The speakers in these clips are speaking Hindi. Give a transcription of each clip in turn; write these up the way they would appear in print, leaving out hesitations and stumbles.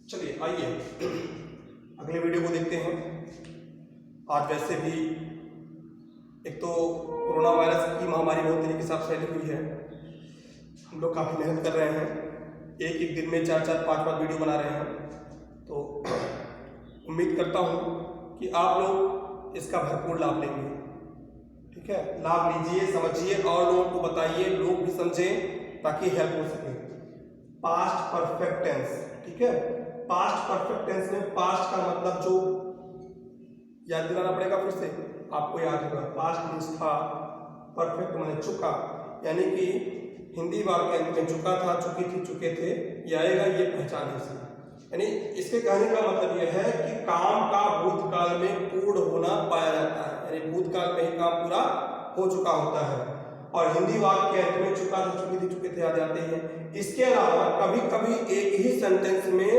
चलिए आइए अगले वीडियो को देखते हैं। आज वैसे भी एक तो कोरोना वायरस की महामारी बहुत तरीके से फैली हुई है। हम लोग काफ़ी मेहनत कर रहे हैं, एक एक दिन में 4-4, 5-5 वीडियो बना रहे हैं। तो उम्मीद करता हूँ कि आप लोग इसका भरपूर लाभ लेंगे। ठीक है, लाभ लीजिए, समझिए और लोगों को बताइए, लोग भी समझें ताकि हेल्प हो सके। पास्ट परफेक्ट टेंस, ठीक है। पास्ट परफेक्ट टेंस में पास्ट का मतलब जो याद दिलाना पड़ेगा, फिर से आपको याद होगा। पास्ट मीन्स था, परफेक्ट माने चुका, यानी कि हिंदी वाक्य में चुका था, चुकी थी, चुके थे, ये आएगा, ये पहचाने से। यानी इसके कहने का मतलब यह है कि काम का भूतकाल में पूर्ण होना पाया जाता है, यानी भूतकाल में ही काम पूरा हो चुका होता है। और हिंदी वाक्य में चुका था, चुकी थी, चुके थे आ जाते हैं। इसके अलावा कभी कभी एक ही सेंटेंस में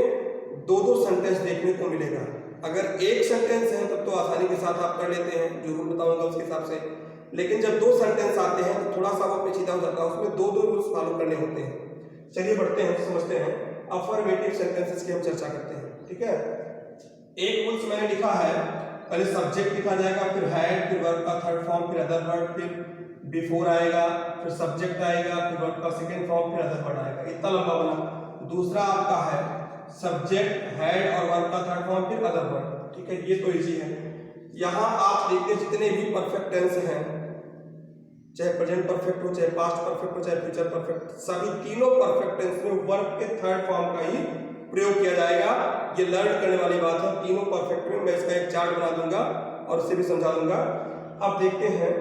दो सेंटेंस देखने को मिलेगा। अगर एक सेंटेंस है तब तो आसानी के साथ आप कर लेते हैं, जो रूल बताऊंगा उसके हिसाब से। लेकिन जब दो सेंटेंस आते हैं तो थोड़ा सा वो पेचीदा हो जाता है, उसमें दो रूल्स फॉलो करने होते हैं। चलिए बढ़ते हैं, समझते हैं। अफर्मेटिव सेंटेंसेस की हम चर्चा करते हैं, ठीक है। एक रूल्स मैंने लिखा है, पहले सब्जेक्ट लिखा जाएगा, फिर हैड, फिर वर्ब का थर्ड फॉर्म, फिर अदर वर्ड, फिर बिफोर आएगा, फिर सब्जेक्ट आएगा, फिर वर्ब का सेकंड फॉर्म, फिर अदर वर्ड आएगा। इतना लंबा बना। दूसरा आपका है सब्जेक्ट, हैड और वर्ब का थर्ड फॉर्म, फिर अदर वर्ड, ठीक है। ये तो इजी है। यहाँ आप देखिए जितने भी परफेक्ट टेंस हैं, चाहे प्रेजेंट परफेक्ट हो, चाहे पास्ट परफेक्ट हो, चाहे फ्यूचर परफेक्ट, सभी तीनों परफेक्ट टेंस में वर्ब के थर्ड फॉर्म का ही प्रयोग किया जाएगा। ये लर्न करने वाली बात है। तीनों परफेक्ट में मैं इसका एक चार्ट बना दूंगा और उसे भी समझा दूंगा। अब देखते हैं,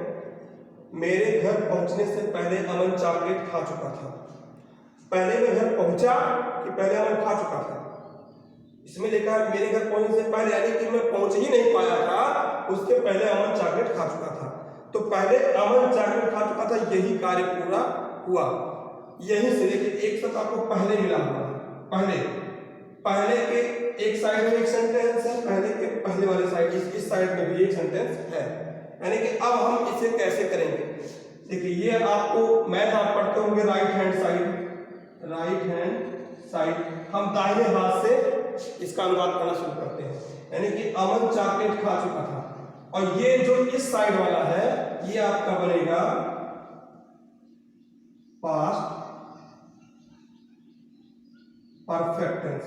मेरे घर पहुंचने से पहले अमन चॉकलेट खा चुका था। पहले मैं घर पहुंचा कि पहले अमन खा चुका था? इसमें लिखा है मेरे घर पहुंचने से पहले, यानी कि मैं पहुंच ही नहीं पाया था, उसके पहले अमन चॉकलेट खा चुका था। तो पहले अमन चॉकलेट खा चुका था, यही कार्य पूरा हुआ। यहीं से देखिए एक शब्द आपको पहले मिला हुआ है। पहले के एक साइड में एक सेंटेंस है, पहले के पहले वाले साइड, इस साइड में भी एक सेंटेंस है। यानी कि अब हम इसे कैसे करेंगे? देखिए ये आपको मैथ आप पढ़ते होंगे, राइट हैंड साइड, हम दाहिने हाथ से इसका अनुवाद करना शुरू करते हैं। यानी कि अमन चॉकलेट खा चुका था, और ये जो इस साइड वाला है ये आपका बनेगा पास्ट परफेक्ट टेंस।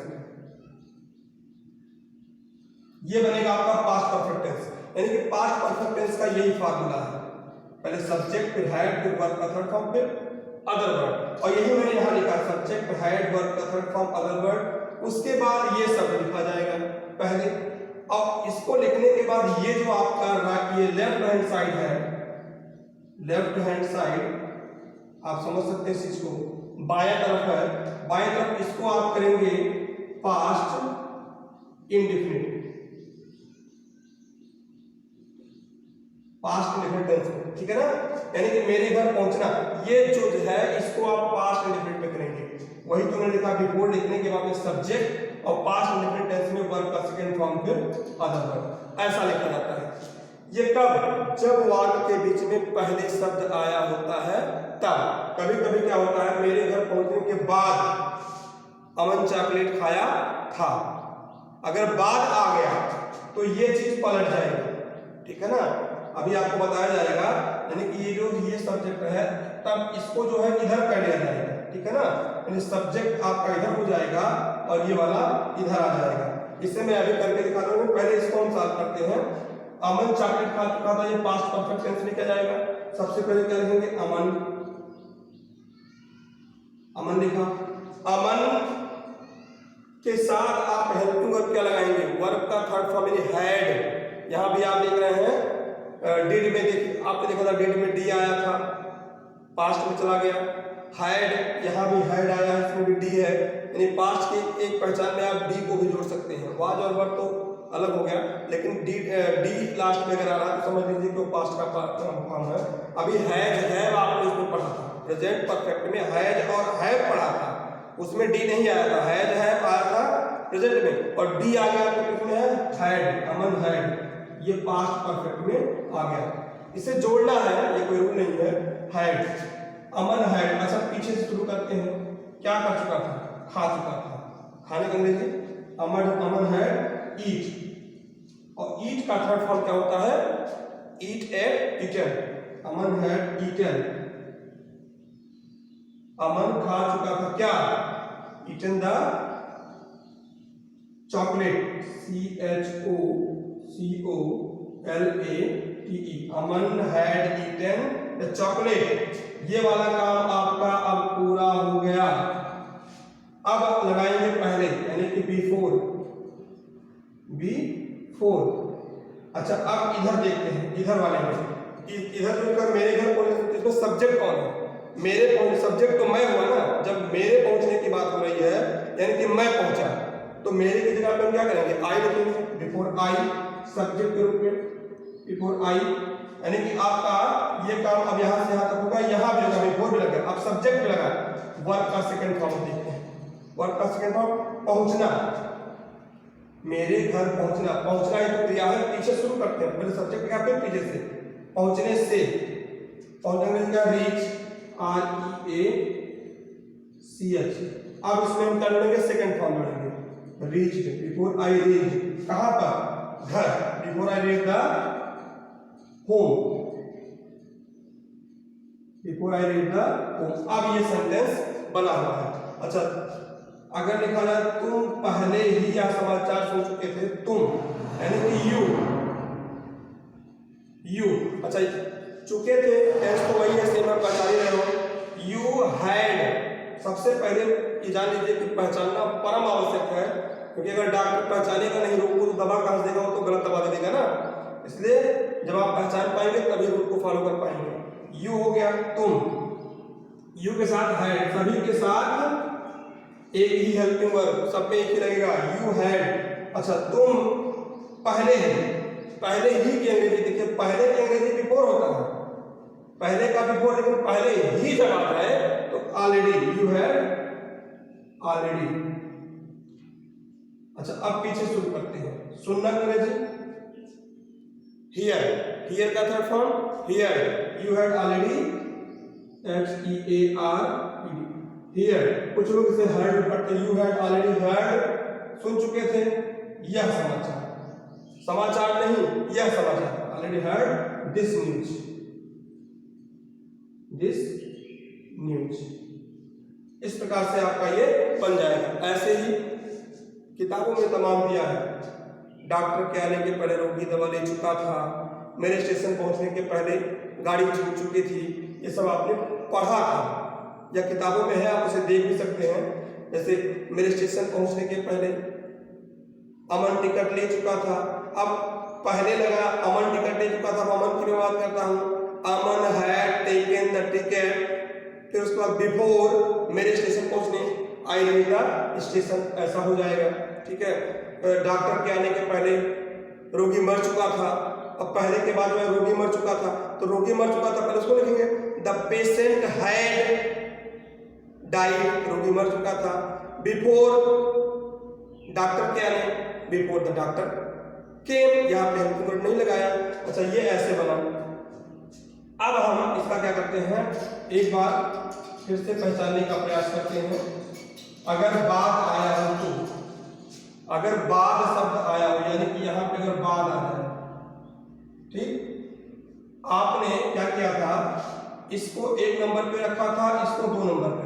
ये बनेगा आपका पास्ट परफेक्ट टेंस। यानी कि पास्ट परफेक्ट टेंस का यही फार्मूला है, पहले सब्जेक्ट, फिर हैड, फिर वर्ब का थर्ड फॉर्म, फिर अदर वर्ड। और यही मैंने यहां लिखा, सब्जेक्ट, हैड, वर्ब का थर्ड फॉर्म, अदर वर्ड। उसके बाद ये सब लिखा जाएगा पहले। अब इसको लिखने के बाद ये जो आपका ये लेफ्ट हैंड साइड है, लेफ्ट हैंड साइड आप समझ सकते हैं इस चीज को, बाएं तरफ है, बाएं तरफ इसको आप करेंगे past indefinite, past indefinite tense, ठीक है ना। यानी कि मेरे घर पहुंचना, ये जो है इसको आप पास्ट इंडेफिनिट में करेंगे। वही तो मैंने लिखा, बिफोर लिखने के बाद में सब्जेक्ट और पास्ट इंडेफिनिट टेंस में वर्ब का सेकंड फॉर्म, फिर अदर वर्ड, ऐसा लिखा जाता है। ये कब? जब वाक्य के बीच में पहले शब्द आया होता है तब। कभी कभी क्या होता है, मेरे घर पहुंचने के बाद अमन चॉकलेट खाया था, अगर बाद आ गया तो ये चीज पलट जाएगी, ठीक है ना। अभी आपको बताया जाएगा, यानी कि ये जो ये सब्जेक्ट है तब इसको जो है इधर कर लिया जाएगा, ठीक है ना। यानी सब्जेक्ट आपका इधर हो जाएगा और ये वाला इधर आ जाएगा। इसे मैं अभी करके दिखाता हूँ। पहले इसको हम सॉल्व करते हैं। अमन चॉकलेट खा चुका था, ये पास्ट परफेक्ट टेंस में क्या जाएगा? सबसे पहले क्या लिखेंगे? अमन लिखा। अमन के साथ आप हेल्पिंग वर्ब क्या लगाएंगे? वर्ब का थर्ड फॉर्म यानी हैड। यहां भी आप देख रहे हैं डिड में, देखिए आपने देखा था डिड में डी आया था, पास्ट में चला गया। हैड, यहाँ भी हैड आया है, इसमें भी डी है, यानी पास्ट की एक पहचान में आप डी को भी जोड़ सकते हैं। वाज और वर तो अलग हो गया, लेकिन डी लास्ट में अगर आ रहा है तो समझ लीजिए कि वो पास्ट का फॉर्म है। अभी हैव आपने इसमें पढ़ा था, प्रेजेंट परफेक्ट में हैज और हैव पढ़ा था, उसमें डी नहीं आया था, हैज हैव आया था प्रेजेंट में, और डी आ गया तो किसमें है? हैड, अमन हैड, ये पास्ट परफेक्ट में आ गया। इसे जोड़ना है, ये कोई रूल नहीं है। Had, Aman had. अच्छा पीछे से शुरू करते हैं, क्या कर चुका था? खा चुका था। खाने का अंग्रेजी अमन है ईट, और ईट का थर्ड फॉर्म क्या होता है? ईट एट ईटन। अमन है ईटन, अमन खा चुका था क्या? Eaten the chocolate, CHOCOLATE, Aman had eaten the chocolate. ये वाला काम आपका अब पूरा हो गया। अब लगाएंगे पहले, यानी कि बिफोर। अच्छा, अब इधर देखते हैं, इधर वाले में इधर जो कर मेरे घर पहुंचे, इसमें सब्जेक्ट कौन है? मेरे पहुंचे, सब्जेक्ट तो मैं हुआ ना। जब मेरे पहुंचने की बात हो रही है, यानी कि मैं पहुंचा, तो मेरे की जगह पे हम क्या करेंगे? आई लिखेंगे, बिफोर आई, सब्जेक्ट के रूप में बिफोर आई। यानी कि आपका ये काम अब यहां से यहां तक होगा, यहां भी होगा, बिफोर भी लगा, अब सब्जेक्ट भी लगा। वर्ब का सेकंड फॉर्म देखते हैं। वर्ब का सेकंड फॉर्म पहुंचना, मेरे घर पहुंचना। पहुंचना है तो क्रिया है, पीछे शुरू करते हैं, पहले सब्जेक्ट का फिर पीछे से। पहुंचने से, पहुंचने का रीच, REACH। अब इसमें हम क्या जोड़ेंगे? सेकंड फॉर्म जोड़ेंगे, रीच। बिफोर आई रीच, कहां पर? घर। Before I reach the home, before I reach the home. अब ये सेंटेंस बना हुआ है। अच्छा, अगर लिखा जाए तुम पहले ही यह समाचार सुन चुके थे, तुम यानी कि यू। अच्छा, चुके थे टेंस तो वही है, सेम आप पहचान ही रहे हो। यू हैड, सबसे पहले ये जान लीजिए कि पहचानना परम आवश्यक है, क्योंकि अगर डॉक्टर पहचानेगा नहीं, रूट को दबा कहाँ देगा, वो तो गलत दबा देगा ना। इसलिए जब आप पहचान पाएंगे तभी रूट को फॉलो कर पाएंगे। यू हो गया तुम, यू के साथ हैड, सभी के साथ एक ही हेल्पिंग वर्ब, सब में एक ही लगेगा, यू हैड। अच्छा, तुम पहले ही, पहले ही की अंग्रेजी देखिए, पहले की अंग्रेजी बिफोर होता है, पहले का बिफोर, लेकिन पहले ही जब आता है तो ऑलरेडी, यू हैड ऑलरेडी। अच्छा, अब पीछे शुरू करते हैं। सुनना अंग्रेजी, हियर, हियर का third form here, you had already, HEARED, here. कुछ लोग इसे हर्ड पढ़ते, यू हैड ऑलरेडी हर्ड, सुन चुके थे यह समाचार, समाचार नहीं यह समाचार, already heard this news, this news. इस प्रकार से आपका ये बन जाएगा। ऐसे ही किताबों में तमाम दिया है। डॉक्टर के आने के पहले रोगी दवा ले चुका था, मेरे स्टेशन पहुंचने के पहले गाड़ी छूट चुकी थी, ये सब आपने पढ़ा था या किताबों में है, आप उसे देख भी सकते हैं। जैसे मेरे स्टेशन पहुंचने के पहले अमन टिकट ले चुका था, अब पहले लगा अमन टिकट ले चुका था, अमन की मैं बात करता हूँ, अमन हैड टेकन द टिकट। फिर उसके बाद बिफोर मेरे स्टेशन पहुंचने, आई रीच द स्टेशन, ऐसा हो जाएगा। ठीक है। डॉक्टर के आने के पहले रोगी मर चुका था, अब पहले के बाद में रोगी मर चुका था, तो रोगी मर चुका था पहले उसको लिखेंगे द पेशेंट हैड डाइड, रोगी मर चुका था। बिफोर डॉक्टर के आने, बिफोर द डॉक्टर केम, यहाँ पे हेल्पिंग वर्ड नहीं लगाया। अच्छा, ये ऐसे बना। अब हम इसका क्या करते हैं, एक बार फिर से पहचानने का प्रयास करते हैं। अगर बाद आया हो तो, अगर बाद शब्द आया हो, यानी कि यहाँ पे अगर बाद आ जाए, ठीक, आपने क्या किया था, इसको 1 नंबर पे रखा था, इसको 2 नंबर पे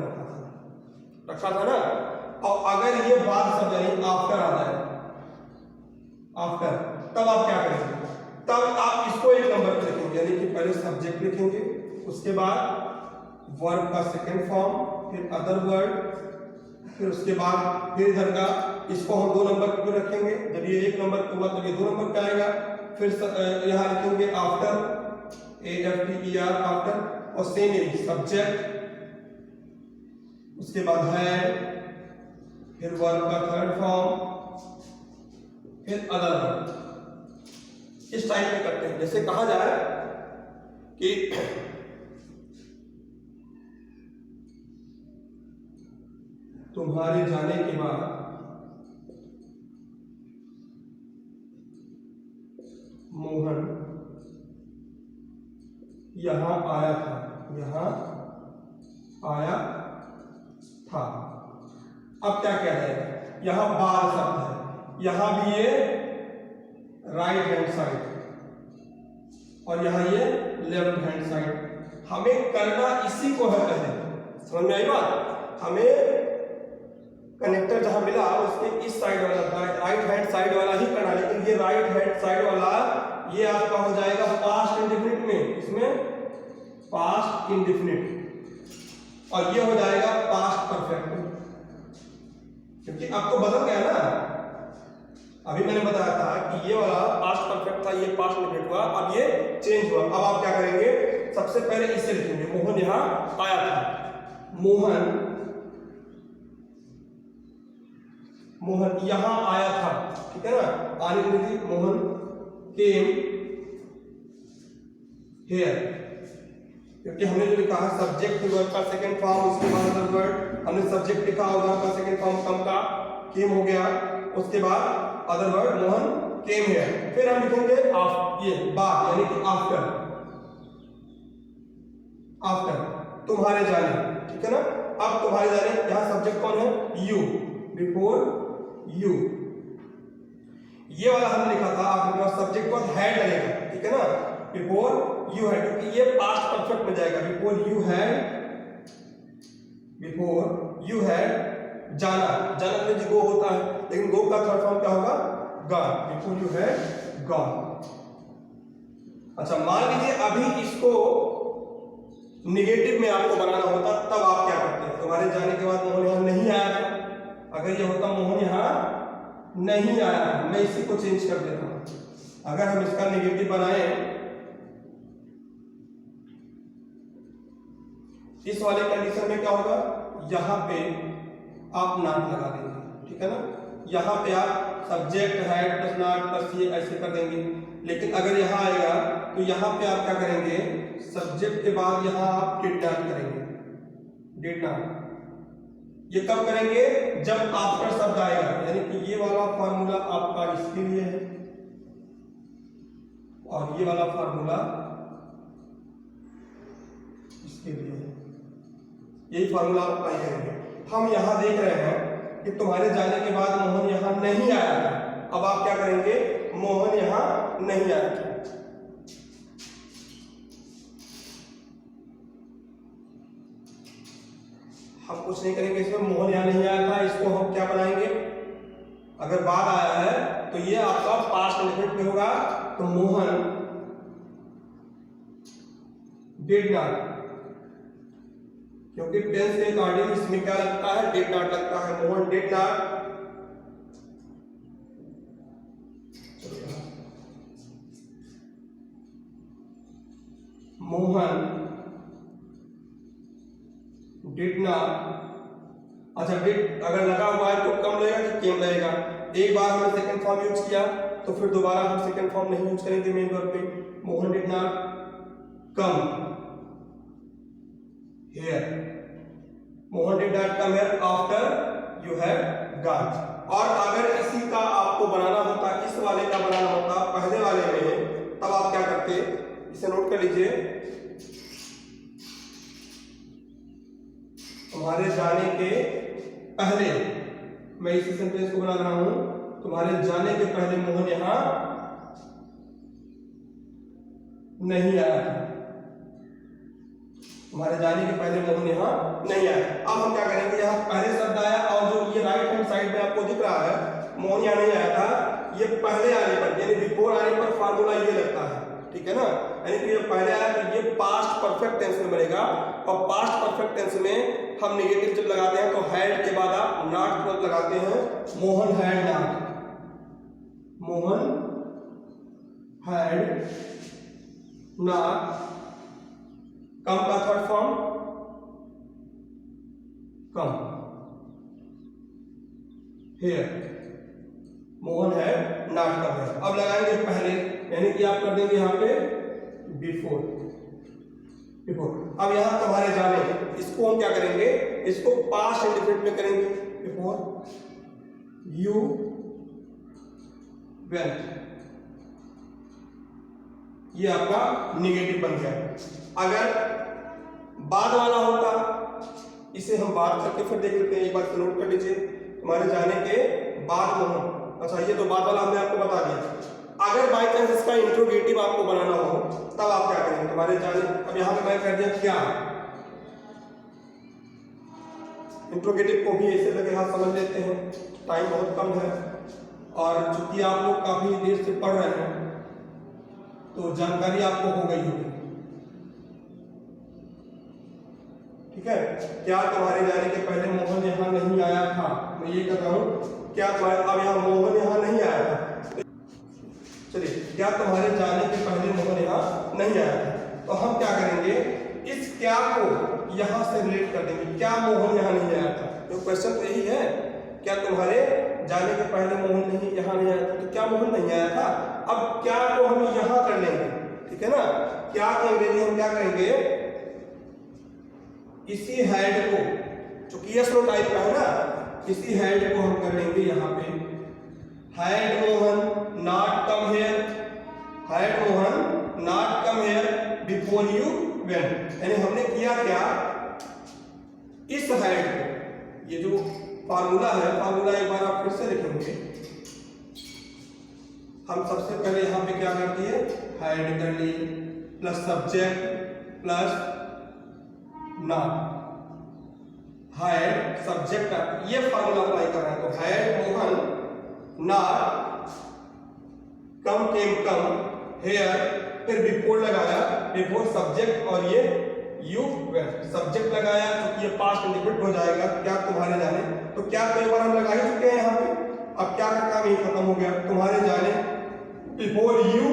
रखा था ना। और अगर ये बाद शब्द यानी आफ्टर आ जाए, आफ्टर, तब आप क्या करेंगे, तब आप इसको 1 नंबर पे लिखेंगे, यानी कि पहले सब्जेक्ट लिखेंगे, उसके बाद वर्ब का सेकंड फॉर्म, फिर अदर वर्ड, फिर उसके बाद फिर इधर का, इसको हम 2 नंबर पे रखेंगे। जब ये 1 नंबर पे हुआ तब ये 2 नंबर पे आएगा। फिर यहाँ लिखेंगे आफ्टर, AFTER, आफ्टर, और सेम सब्जेक्ट, उसके बाद है, फिर वर्ब का थर्ड फॉर्म, फिर अदर वर्ड। इस टाइप में करते हैं। जैसे कहा जाए कि तुम्हारे जाने के बाद मोहन यहां आया था, यहां आया था। अब क्या कह रहे हैं, यहां बाद शब्द है, यहां भी ये राइट हैंड साइड और यहां ये लेफ्ट हैंड साइड। हमें करना इसी को है पहले, समझ में आई बात? हमें कनेक्टर जहां मिला उसके इस साइड वाला राइट हैंड साइड वाला ही करना, लेकिन ये राइट हैंड साइड वाला ये आपका हो जाएगा पास्ट इंडेफिनिट में, इसमें पास्ट इंडेफिनिट, और ये हो जाएगा पास्ट परफेक्ट, क्योंकि अब तो बदल गया ना। अभी मैंने बताया था कि ये वाला पास्ट परफेक्ट था, ये पास्ट इंडेफिनिट हुआ, अब ये चेंज हुआ। अब आप क्या करेंगे, सबसे पहले इसे लिखेंगे, मोहन यहां आया था, मोहन यहां आया था, ठीक है ना, आने के लिए मोहन केम हियर, क्योंकि हमने जो लिखा है सब्जेक्ट वर्ब का सेकंड फॉर्म, उसके बाद अदर वर्ड, हमने सब्जेक्ट लिखा होगा का सेकंड फॉर्म कम का केम हो गया, उसके बाद other word Mohan came here, फिर हम लिखेंगे ये बाद यानी कि आफ्टर तुम्हारे जाने, ठीक है ना। अब तुम्हारे जाने यहां सब्जेक्ट कौन है, यू, बिफोर यू, ये वाला हमने लिखा था, आपके पास सब्जेक्ट को हैड लगेगा, ठीक है ना, बिफोर यू हैड, क्योंकि ये पास्ट परफेक्ट में जाएगा, बिफोर यू हैड जाना, जाना में जो गो होता है, लेकिन गो का थर्ड फॉर्म क्या होगा, gone, before you had gone. अच्छा, मान लीजिए अभी इसको निगेटिव में आपको बनाना होता, तब आप क्या करते हैं, तुम्हारे जाने के बाद मोहन यहां नहीं आया था, अगर ये होता मोहन यहां नहीं आया, मैं इसी को चेंज कर देता हूं, अगर हम इसका नेगेटिव बनाए, इस वाले कंडीशन में क्या होगा, यहां पे आप नॉट लगा देंगे, ठीक है ना, यहां पे आप subject had plus not plus ये ऐसे कर देंगे। लेकिन अगर यहां आएगा तो यहां पे आप क्या करेंगे, सब्जेक्ट के बाद यहां आप डिड नॉट करेंगे, डिड नॉट। ये कब करेंगे, जब आफ्टर शब्द आएगा, यानी कि ये वाला फार्मूला आपका इसके लिए है और ये वाला फार्मूला इसके लिए है, यही फार्मूला आप अप्लाई करेंगे। हम यहां देख रहे हैं कि तुम्हारे जाने के बाद मोहन यहां नहीं आया था, अब आप क्या करेंगे, मोहन यहां नहीं आया था, हम कुछ नहीं करेंगे इसमें, मोहन यहां नहीं आया था, इसको हम क्या बनाएंगे, अगर बाद आया है तो ये आपका पास्ट इंडेफिनिट में होगा, तो मोहन डिड नॉट, क्योंकि टेंस के अकॉर्डिंग इसमें क्या लगता है, डिड नॉट लगता है, मोहन डिड नॉट अच्छा डिड अगर लगा हुआ है तो कम लगेगा कि केम लगेगा, एक बार हमने सेकंड फॉर्म यूज किया तो फिर दोबारा हम सेकंड फॉर्म नहीं यूज करेंगे मेन वर्ब पे, Mohan did not come here, Mohan did not come here after you have gone. और अगर इसी का आपको बनाना होता, इस वाले का बनाना होता पहले वाले में, तब आप क्या करते, इसे नोट कर लीजिए, तुम्हारे जाने के पहले, मैं इसी सेंटेंस को बना रहा हूं, तुम्हारे जाने के पहले मोहन यहां नहीं आया था, तुम्हारे जाने के पहले मोहन यहां नहीं आया। अब हम क्या करेंगे, यहां पहले शब्द आया और जो ये राइट हैंड साइड में आपको दिख रहा है मोहन यहां नहीं आया था, ये पहले आने पर यानी बिफोर आने पर फार्मूला ये लगता है, ठीक है ना, यानी कि ये पहले आया तो ये पास्ट परफेक्ट टेंस में बनेगा, और पास्ट परफेक्ट टेंस में हम नेगेटिव जब लगाते हैं तो हैड के बाद आप नॉट तुरंत लगाते हैं, Mohan had not, Mohan had not come का third form come here, Mohan had not come here. अब लगाएंगे पहले, यानी कि आप कर देंगे यहां पे बिफोर, अब यहां तुम्हारे जाने, इसको हम क्या करेंगे, इसको पास्ट इंडेफिनिट में करेंगे, बिफोर यू वेंट, ये आपका नेगेटिव बन गया। अगर बाद वाला होता, इसे हम बात करके फिर देख लेते हैं, एक बार नोट कर लीजिए, तुम्हारे जाने के बाद मोहन अच्छा ये तो बाद वाला हमने आपको बता दिया। अगर बाई चांस इसका इंट्रोगेटिव आपको बनाना हो तब आप क्या करेंगे, तुम्हारे जाने, अब यहाँ पे मैं कर दिया क्या, इंट्रोगेटिव को भी ऐसे लगे हाथ समझ लेते हैं, टाइम बहुत कम है और चूंकि आप लोग काफी देर से पढ़ रहे हैं तो जानकारी आपको हो गई होगी। ठीक है, क्या तुम्हारे जाने के पहले मोहन यहाँ नहीं आया था, मैं ये कर रहा हूँ, क्या तुम्हारे, अब यहाँ मोहन यहाँ नहीं आया था, चलिए क्या तुम्हारे जाने के पहले मोहन यहाँ नहीं आया था, तो हम क्या करेंगे, इस क्या को यहाँ से रिलेट कर देंगे, क्या मोहन यहाँ नहीं आया था, तो क्वेश्चन तो यही है, क्या तुम्हारे जाने के पहले मोहन नहीं यहाँ नहीं आया था, तो क्या मोहन नहीं आया था। अब क्या को हम यहाँ कर लेंगे, ठीक है ना, क्या के अंग्रेजी हम क्या करेंगे, इसी हेड को, चूंकि यस नो टाइप का है ना, इसी हेड को हम कर लेंगे यहाँ पे, had Mohan not come here, had Mohan not come here before you went, यानी हमने किया क्या, इस हेड को, ये जो फार्मूला है, फार्मूला एक बार आप फिर से लिखेंगे, हम सबसे पहले यहाँ पे क्या कर दिए, हेड कर ली plus subject plus not, had subject, ये फार्मूला अप्लाई कर रहे हैं, तो had Mohan not come came come here, फिर बिफोर लगाया, बिफोर सब्जेक्ट और ये यू वेंट, सब्जेक्ट लगाया तो ये पास्ट इंडिपेंडेंट हो जाएगा, क्या तुम्हारे जाने, तो क्या कई बार हम लगा ही चुके हैं यहाँ पे, अब क्या का काम यही खत्म हो गया, तुम्हारे जाने बिफोर यू,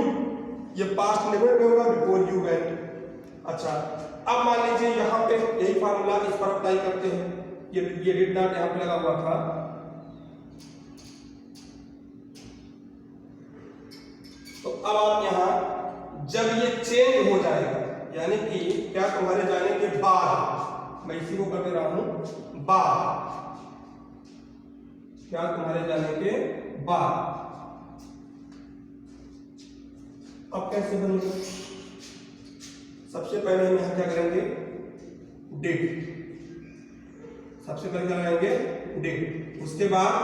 ये पास्ट इंडिपेंडेंट में होगा, बिफोर यू वेंट। अच्छा अब मान लीजिए यहाँ पे यही फार्मूला इस पर अप्लाई करते हैं, ये डिड नॉट यहाँ पे लगा हुआ था, तो अब आप यहाँ जब ये चेंज हो जाएगा, यानी कि क्या तुम्हारे जाने के बाद, मैं इसी को कर दे रहा हूं बाद, क्या तुम्हारे जाने के बाद, अब कैसे बनेगा, सबसे पहले हम यहां क्या करेंगे, डिड, सबसे पहले क्या लगाएंगे डिड, उसके बाद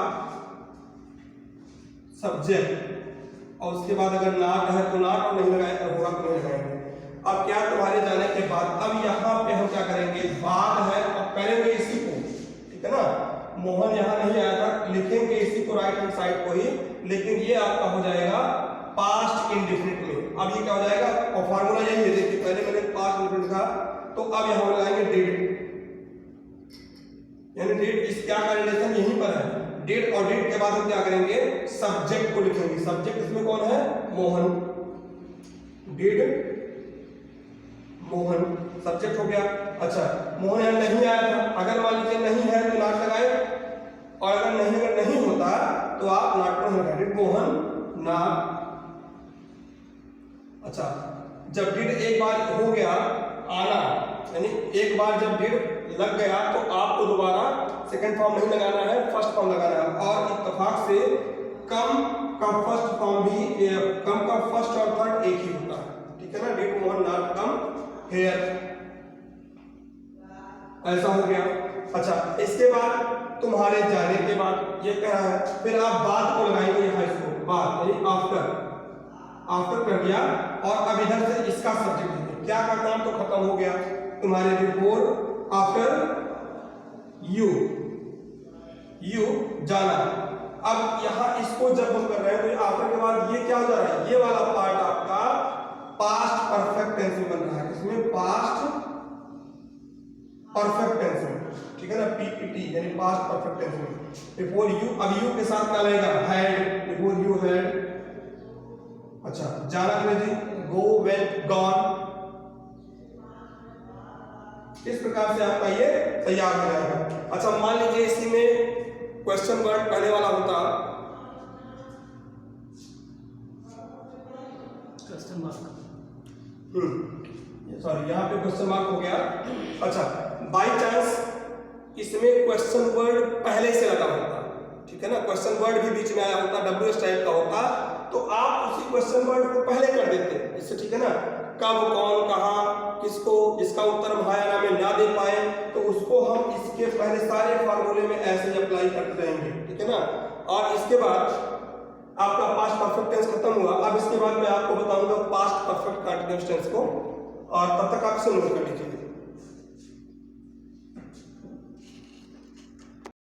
सब्जेक्ट, और उसके बाद अगर नॉट है तो नॉट, और नहीं लगाए तो होगा तो नहीं लगाएंगे। अब क्या तुम्हारे जाने के बाद, अब यहाँ पे हम क्या करेंगे, बाद है, अब करेंगे इसी को, ठीक है ना, मोहन यहाँ नहीं आया था, लिखेंगे इसी को राइट हैंड साइड को ही, लेकिन ये आपका हो जाएगा पास्ट इंडेफिनिट में, अब ये क्या हो जाएगा, और फार्मूला यही है, देखिए पहले मैंने पास्ट इंडेफिनिट था, तो अब यहाँ लगाएंगे डिड, यानी डिड इस क्या का रिलेशन यहीं पर है, डिड, और डिड के बाद हम क्या करेंगे, सब्जेक्ट को लिखेंगे, सब्जेक्ट इसमें कौन है, मोहन, डिड मोहन सब्जेक्ट हो गया। अच्छा मोहन यहाँ नहीं आया था, अगर मान लीजिए नहीं है तो नॉट लगाए, और अगर नहीं होता तो आप नॉट पर लगाए, मोहन नॉट। अच्छा जब डिड एक बार हो गया आना, यानी एक बार जब डिड लग गया तो आपको दोबारा सेकंड फॉर्म नहीं लगाना है, फर्स्ट फॉर्म लगाना है, और इत्तेफाक से कम का फर्स्ट फॉर्म भी, कम का फर्स्ट और थर्ड एक ही होता है, ठीक है ना, did Mohan not come here, ऐसा हो गया। अच्छा इसके बाद तुम्हारे जाने के बाद ये कह रहा है, फिर आप बाद को लगाएंगे यहाँ, इसको बाद यानी आफ्टर, आफ्टर कर दिया, और अब इधर से इसका सब्जेक्ट लिखिए, क्या का काम तो खत्म हो गया, तुम्हारे बिफोर आफ्टर यू, यू जाना। अब यहाँ इसको जब हम कर रहे हैं तो आफ्टर के बाद ये क्या हो जा रहा है, ये वाला पार्ट आपका पास्ट परफेक्ट टेंस में बन रहा है, इसमें पास्ट परफेक्ट टेंस में, ठीक है ना, पीपीटी यानी पास्ट परफेक्ट टेंस में, बिफोर यू, अब यू के साथ क्या लगेगा, हैड, बिफोर यू हैड। अच्छा जाना अंग्रेजी गो, वेंट, गॉन, इस प्रकार से आपका ये तैयार हो जाएगा। अच्छा मान लीजिए इसी में क्वेश्चन वर्ड पहले वाला होता, क्वेश्चन मार्क, सॉरी यहाँ पे क्वेश्चन मार्क हो गया। अच्छा बाई चांस इसमें क्वेश्चन वर्ड पहले से लगा होता, ठीक है ना, क्वेश्चन वर्ड भी बीच में आया होता, WH टाइप का होता, तो आप उसी क्वेश्चन वर्ड को पहले कर देते, इससे ठीक है ना, कब, कौन, कहाँ, किसको, जिसका उत्तर हम हाँ या ना में ना दे पाए तो उसको हम इसके पहले सारे फार्मूले में ऐसे ही अप्लाई करते रहेंगे, ठीक है ना। और इसके बाद आपका पास्ट परफेक्ट टेंस खत्म हुआ। अब इसके बाद मैं आपको बताऊंगा पास्ट परफेक्ट कंटीन्यूअस टेंस को, और तब तक आप इसे नोट कर लीजिए।